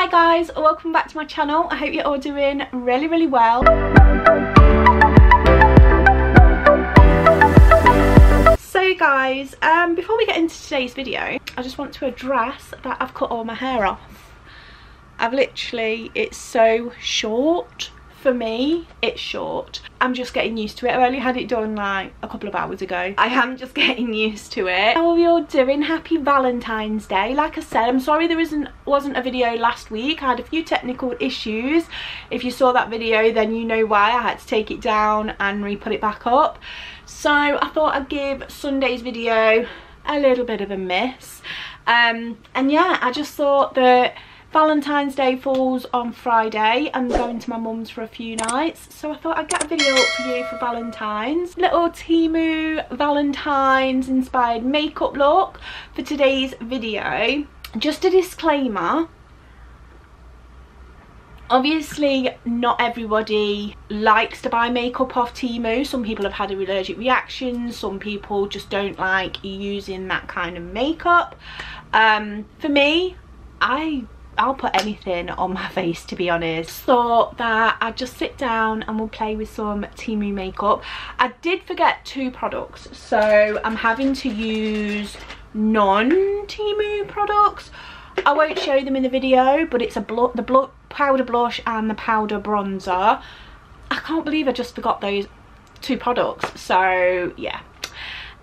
Hi guys, welcome back to my channel. I hope you're all doing really well. So guys, before we get into today's video, I just want to address that I've cut all my hair off. It's so short. For me, it's short. I'm just getting used to it. I only had it done like a couple of hours ago. I am just getting used to it. How are you all doing? Happy Valentine's Day. Like I said, I'm sorry there wasn't a video last week. I had a few technical issues. If you saw that video, then you know why. I had to take it down and re-put it back up. So I thought I'd give Sunday's video a little bit of a miss. And yeah, I just thought that Valentine's Day falls on Friday. I'm going to my mum's for a few nights, so I thought I'd get a video up for you for Valentine's. Little Temu Valentine's inspired makeup look for today's video. Just a disclaimer, obviously not everybody likes to buy makeup off Temu. Some people have had allergic reactions, some people just don't like using that kind of makeup. For me, I'll put anything on my face, to be honest. Thought that I'd just sit down and we'll play with some Temu makeup. I did forget two products, so I'm having to use non-Temu products. I won't show them in the video, but it's the powder blush and the powder bronzer. I can't believe I just forgot those two products, so yeah.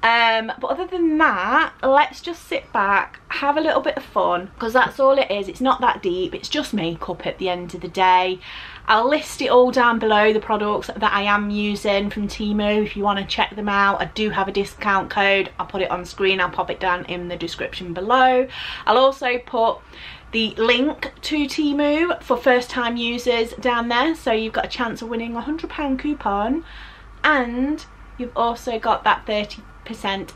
But other than that, let's just sit back, have a little bit of fun, because that's all it is. It's not that deep, it's just makeup at the end of the day. I'll list it all down below, the products that I am using from Temu, if you want to check them out. I do have a discount code. I'll put it on screen, I'll pop it down in the description below. I'll also put the link to Temu for first time users down there, so you've got a chance of winning a £100 coupon, and you've also got that 30%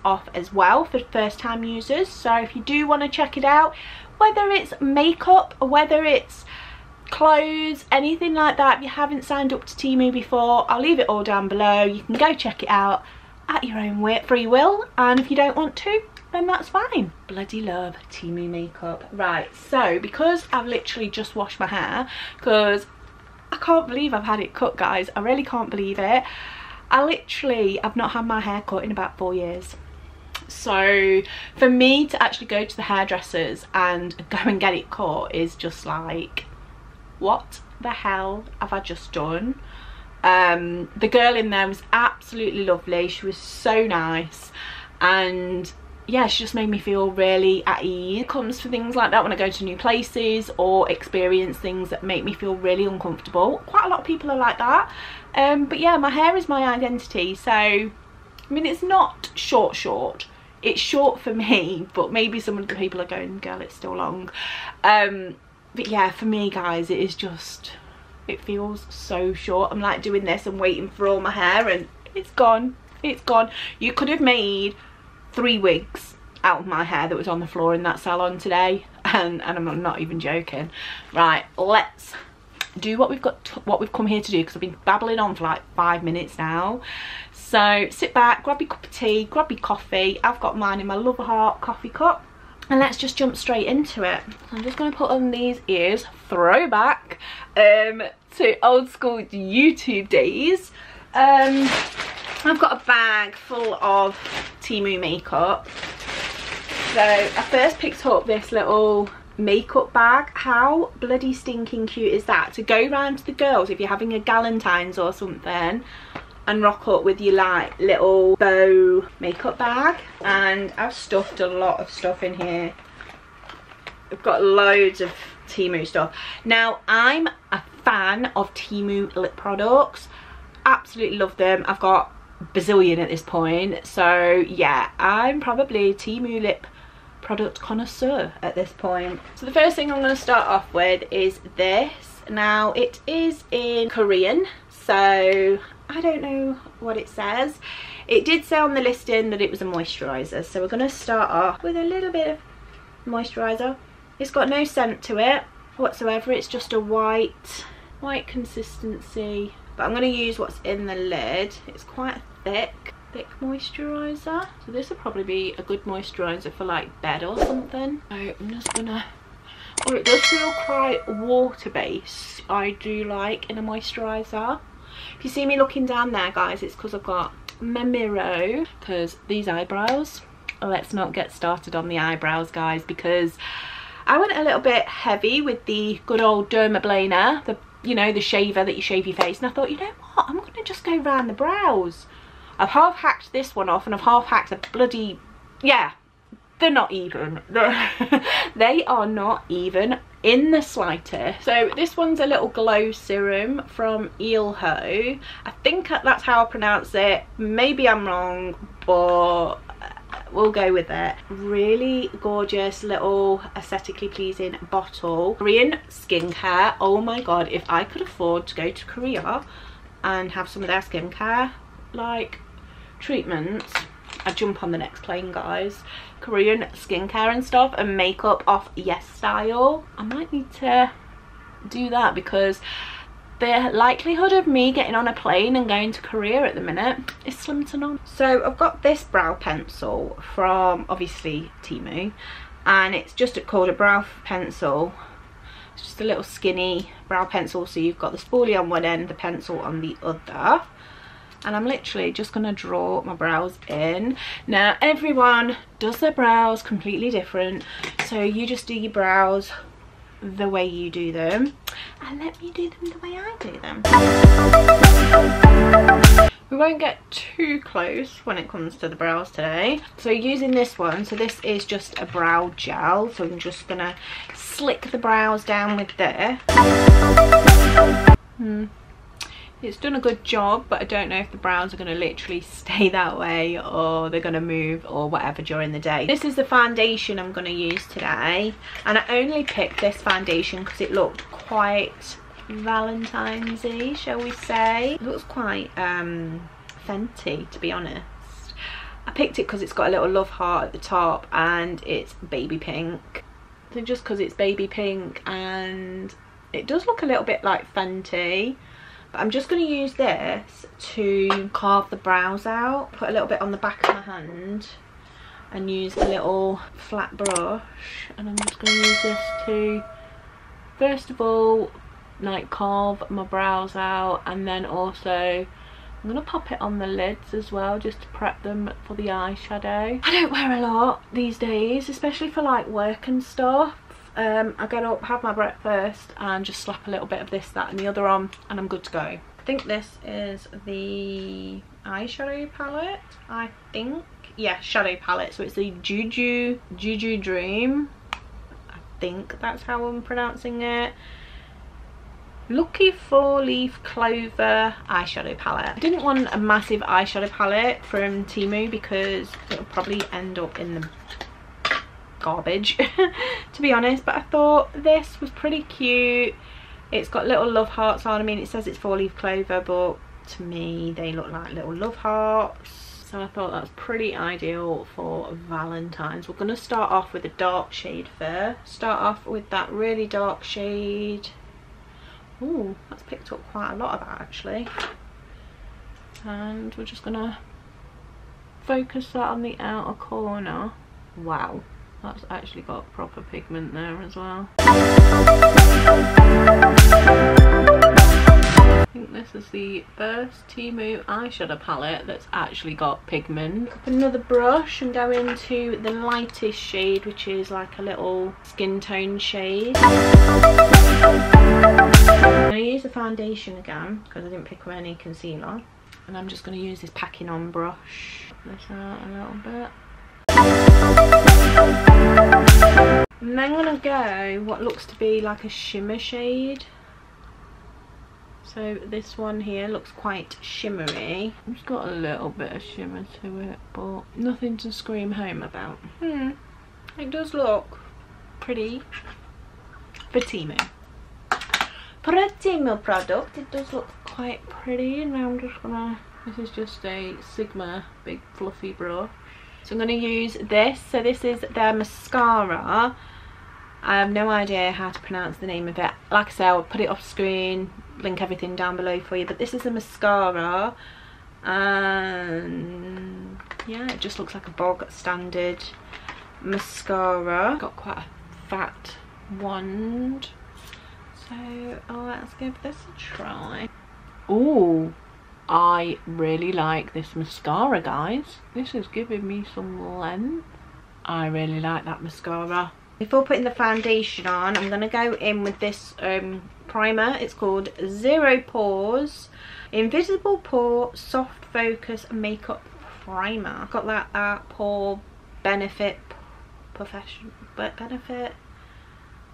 off as well for first time users. So if you do want to check it out, whether it's makeup or whether it's clothes, anything like that, if you haven't signed up to Temu before, I'll leave it all down below. You can go check it out at your own free will, and if you don't want to, then that's fine. Bloody love Temu makeup. Right, so because I've literally just washed my hair, because I can't believe I've had it cut, guys. I really can't believe it. I've not had my hair cut in about 4 years. So for me to actually go to the hairdressers and go and get it cut is just like, what the hell have I just done? The girl in there was absolutely lovely. She was so nice, and yeah, she just made me feel really at ease. It comes for things like that when I go to new places or experience things that make me feel really uncomfortable. Quite a lot of people are like that. But yeah, my hair is my identity, so I mean, it's not short. It's short for me, but maybe some of the people are going, girl, it's still long. But yeah, for me, guys, it is just, it feels so short. I'm like doing this and waiting for all my hair, and it's gone. It's gone. You could have made 3 wigs out of my hair that was on the floor in that salon today, and I'm not even joking. Right, let's do what we've come here to do, because I've been babbling on for like 5 minutes now. So sit back, grab your cup of tea, grab your coffee. I've got mine in my Love Heart coffee cup, and let's just jump straight into it. I'm just going to put on these ears, throwback to old school YouTube days. I've got a bag full of Temu makeup. So I first picked up this little makeup bag. How bloody stinking cute is that, to go round to the girls if you're having a Valentine's or something and rock up with your like little bow makeup bag. And I've stuffed a lot of stuff in here. I've got loads of Temu stuff. Now, I'm a fan of Temu lip products. Absolutely love them. I've got a bazillion at this point, so yeah, I'm probably a Temu lip product connoisseur at this point. So the first thing I'm going to start off with is this. Now, it is in Korean, so I don't know what it says. It did say on the listing that it was a moisturizer, so we're going to start off with a little bit of moisturizer. It's got no scent to it whatsoever. It's just a white consistency, but I'm going to use what's in the lid. It's quite thick moisturizer, so this will probably be a good moisturizer for like bed or something. So I'm just gonna Oh, it does feel quite water-based. I do like in a moisturiser. If you see me looking down there, guys, it's because I've got my mirror. Because these eyebrows, let's not get started on the eyebrows, guys, because I went a little bit heavy with the good old Dermaplaner, you know, the shaver that you shave your face, and I thought, you know what, I'm gonna just go round the brows. I've half hacked this one off and I've half hacked a bloody, yeah, they're not even. They are not even in the slightest. So this one's a little glow serum from Eelho. I think that's how I pronounce it. Maybe I'm wrong, but we'll go with it. Really gorgeous little aesthetically pleasing bottle. Korean skincare. Oh my god, if I could afford to go to Korea and have some of their skincare like treatments, I'd jump on the next plane, guys. Korean skincare and stuff and makeup off Yes Style. I might need to do that because the likelihood of me getting on a plane and going to Korea at the minute is slim to none. So I've got this brow pencil from obviously Temu, and it's just called a brow pencil. It's just a little skinny brow pencil, so you've got the spoolie on one end, the pencil on the other. And I'm literally just going to draw my brows in. Now everyone does their brows completely different, so you just do your brows the way you do them and let me do them the way I do them. We won't get too close when it comes to the brows today. So using this one, so this is just a brow gel, so I'm just gonna slick the brows down with this. It's done a good job, but I don't know if the brows are going to literally stay that way or they're going to move or whatever during the day. This is the foundation I'm going to use today, and I only picked this foundation because it looked quite Valentine's-y, shall we say. It looks quite Fenty, to be honest. I picked it because it's got a little love heart at the top and it's baby pink. So just because it's baby pink and it does look a little bit like Fenty. But I'm just going to use this to carve the brows out. Put a little bit on the back of my hand and use a little flat brush. And I'm just going to use this to, first of all, like carve my brows out. And then also, I'm going to pop it on the lids as well, just to prep them for the eyeshadow. I don't wear a lot these days, especially for like work and stuff. I get up, have my breakfast and just slap a little bit of this, that and the other on and I'm good to go. I think this is the eyeshadow palette, I think. Yeah, shadow palette. So it's the Juju Dream. I think that's how I'm pronouncing it. Lucky 4-leaf clover eyeshadow palette. I didn't want a massive eyeshadow palette from Temu because it'll probably end up in the garbage to be honest, but I thought this was pretty cute. It's got little love hearts on. I mean, it says it's 4-leaf clover, but to me they look like little love hearts, so I thought that's pretty ideal for Valentine's. We're going to start off with a dark shade first. Start off with that really dark shade. Ooh, that's picked up quite a lot of that actually, and we're just gonna focus that on the outer corner. Wow, that's actually got proper pigment there as well. I think this is the first Temu eyeshadow palette that's actually got pigment. Another brush and go into the lightest shade, which is like a little skin tone shade. I'm going to use the foundation again because I didn't pick up any concealer. And I'm just going to use this packing on brush. This out a little bit. And then I'm going to go what looks to be like a shimmer shade. So this one here looks quite shimmery. It's got a little bit of shimmer to it, but nothing to scream home about. It does look pretty for Temu. For a Temu product, it does look quite pretty. And now I'm just gonna, this is just a Sigma big fluffy brush. So I'm going to use this. So this is their mascara. I have no idea how to pronounce the name of it. Like I said, I'll put it off screen, link everything down below for you. But this is a mascara. And yeah, it just looks like a bog standard mascara. Got quite a fat wand. So let's give this a try. Oh, I really like this mascara, guys. This is giving me some length. I really like that mascara. Before putting the foundation on, I'm going to go in with this primer. It's called Zero Pores Invisible Pore Soft Focus Makeup Primer. I've got that at Pore Benefit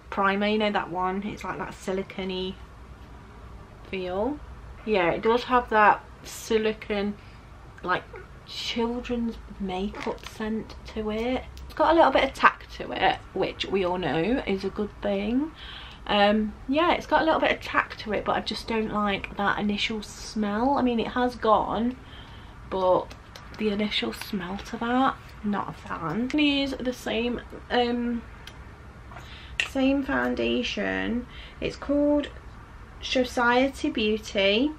primer, you know that one. It's like that silicone-y feel. Yeah, it does have that silicone, like children's makeup scent to it. It's got a little bit of tack to it, which we all know is a good thing. Yeah, it's got a little bit of tack to it, but I just don't like that initial smell. I mean, it has gone, but the initial smell to that, not a fan. I'm gonna use the same foundation. It's called Society Beauty.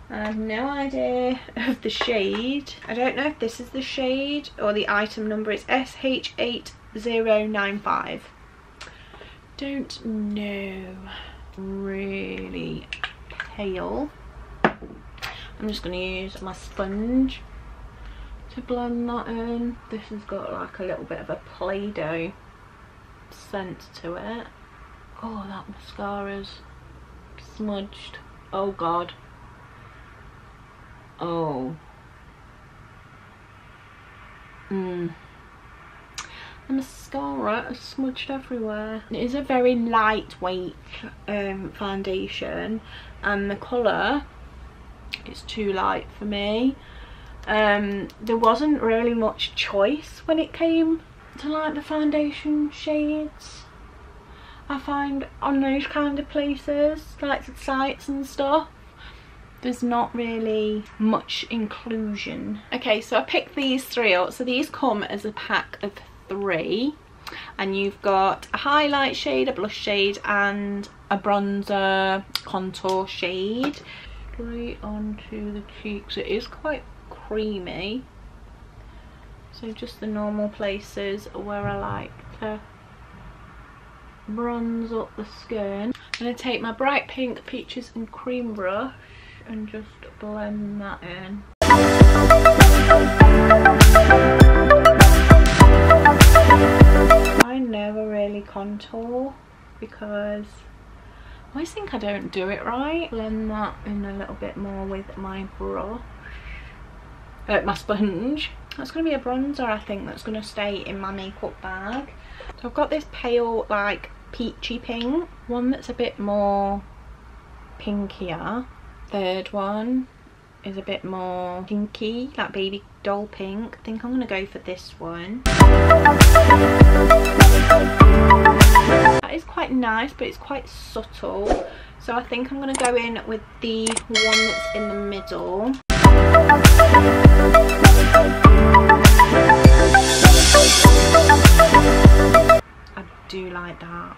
I have no idea of the shade. I don't know if this is the shade or the item number. It's SH8095. Don't know. Really pale. I'm just going to use my sponge to blend that in. This has got like a little bit of a Play-Doh scent to it. Oh, that mascara's smudged. Oh god. Oh. The mascara is smudged everywhere. It is a very lightweight foundation, and the colour is too light for me. There wasn't really much choice when it came to like the foundation shades. I find on those kind of places, like the sites and stuff, there's not really much inclusion. Okay, so I picked these three up. So these come as a pack of 3, and you've got a highlight shade, a blush shade, and a bronzer contour shade. Straight onto the cheeks. It is quite creamy, so just the normal places where I like to bronze up the skin. I'm going to take my bright pink peaches and cream brush and just blend that in. I never really contour because I always think I don't do it right. Blend that in a little bit more with my brush, my sponge. That's going to be a bronzer, I think, that's going to stay in my makeup bag. So I've got this pale, like peachy pink, one that's a bit more pinkier. Third one is a bit more pinky, like baby doll pink. I think I'm going to go for this one. That is quite nice, but it's quite subtle. So I think I'm going to go in with the one that's in the middle. I do like that.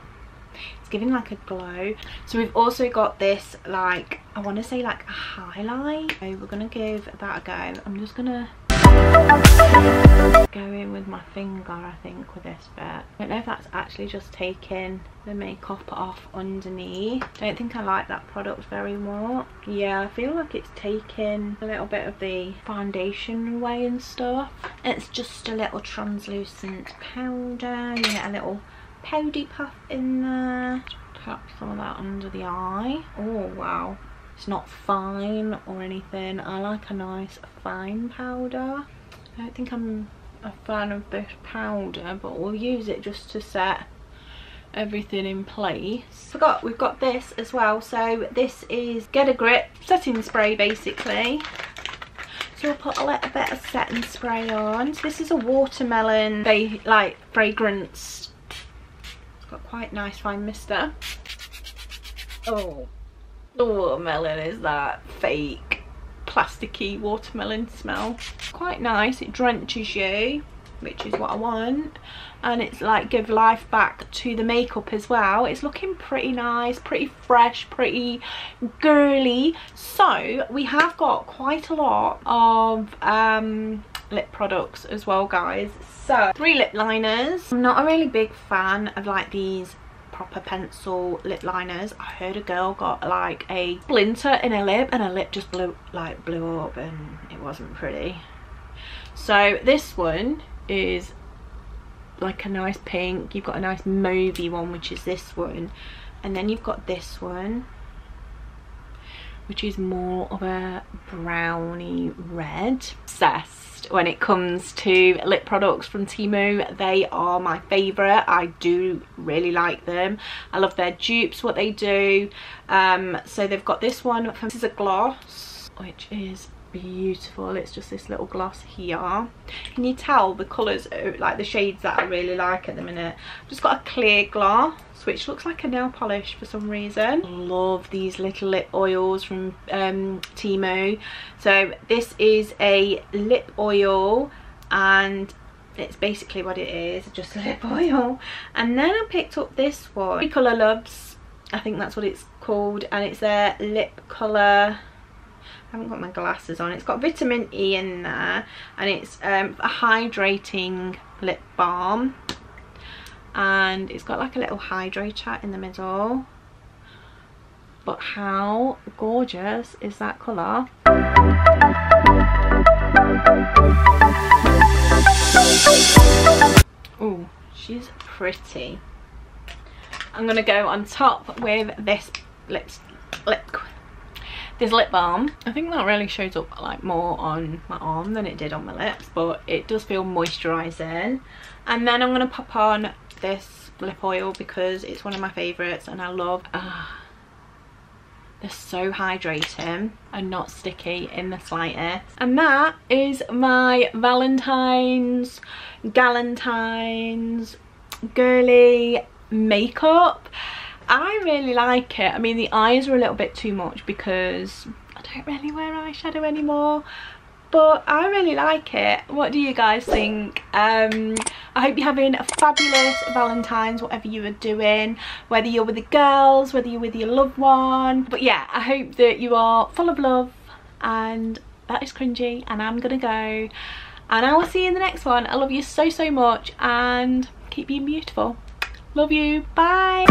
It's giving like a glow. So we've also got this, like, I want to say like a highlight. So we're going to give that a go. I'm just going to go in with my finger, I think, with this bit. I don't know if that's actually just taking the makeup off underneath. I don't think I like that product very much. Yeah, I feel like it's taking a little bit of the foundation away and stuff. It's just a little translucent powder. You get a little powdy puff in there. Tap some of that under the eye. Oh wow, it's not fine or anything. I like a nice fine powder. I don't think I'm a fan of this powder, but we'll use it just to set everything in place. We've got this as well. So this is Get a Grip setting spray, basically. So we'll put a little bit of setting spray on. So this is a watermelon like fragrance. It's got quite nice fine mister. Oh, the watermelon is that fake plasticky watermelon smell. Quite nice. It drenches you, which is what I want, and it's like give life back to the makeup as well. It's looking pretty nice, pretty fresh, pretty girly. So we have got quite a lot of lip products as well, guys. So 3 lip liners. I'm not a really big fan of like these proper pencil lip liners. I heard a girl got like a splinter in her lip and her lip just blew up and it wasn't pretty. So this one is like a nice pink. You've got a nice mauvey one, which is this one, and then you've got this one, which is more of a browny red. Obsessed when it comes to lip products from Temu. They are my favourite. I do really like them. I love their dupes, what they do. So they've got this one. This is a gloss, which is beautiful. It's just this little gloss here. Can you tell the colours, like the shades that I really like at the minute? I've just got a clear gloss which looks like a nail polish for some reason. Love these little lip oils from Temu. So this is a lip oil and it's basically what it is, just a lip oil. And then I picked up this one, Colour Loves, I think that's what it's called, and it's a lip colour. I haven't got my glasses on. It's got vitamin E in there and it's a hydrating lip balm, and it's got like a little hydrator in the middle. But how gorgeous is that colour? Oh, she's pretty. I'm gonna go on top with this lip balm. I think that really shows up like more on my arm than it did on my lips, but it does feel moisturising. And then I'm going to pop on this lip oil because it's one of my favourites and I love, they're so hydrating and not sticky in the slightest. And that is my Valentine's, Galentine's girly makeup. I really like it. I mean, the eyes are a little bit too much because I don't really wear eyeshadow anymore, but I really like it. What do you guys think? I hope you're having a fabulous Valentine's, whatever you are doing, whether you're with the girls, whether you're with your loved one. But yeah, I hope that you are full of love, and that is cringy, and I'm gonna go, and I will see you in the next one. I love you so, so much, and keep being beautiful. Love you. Bye.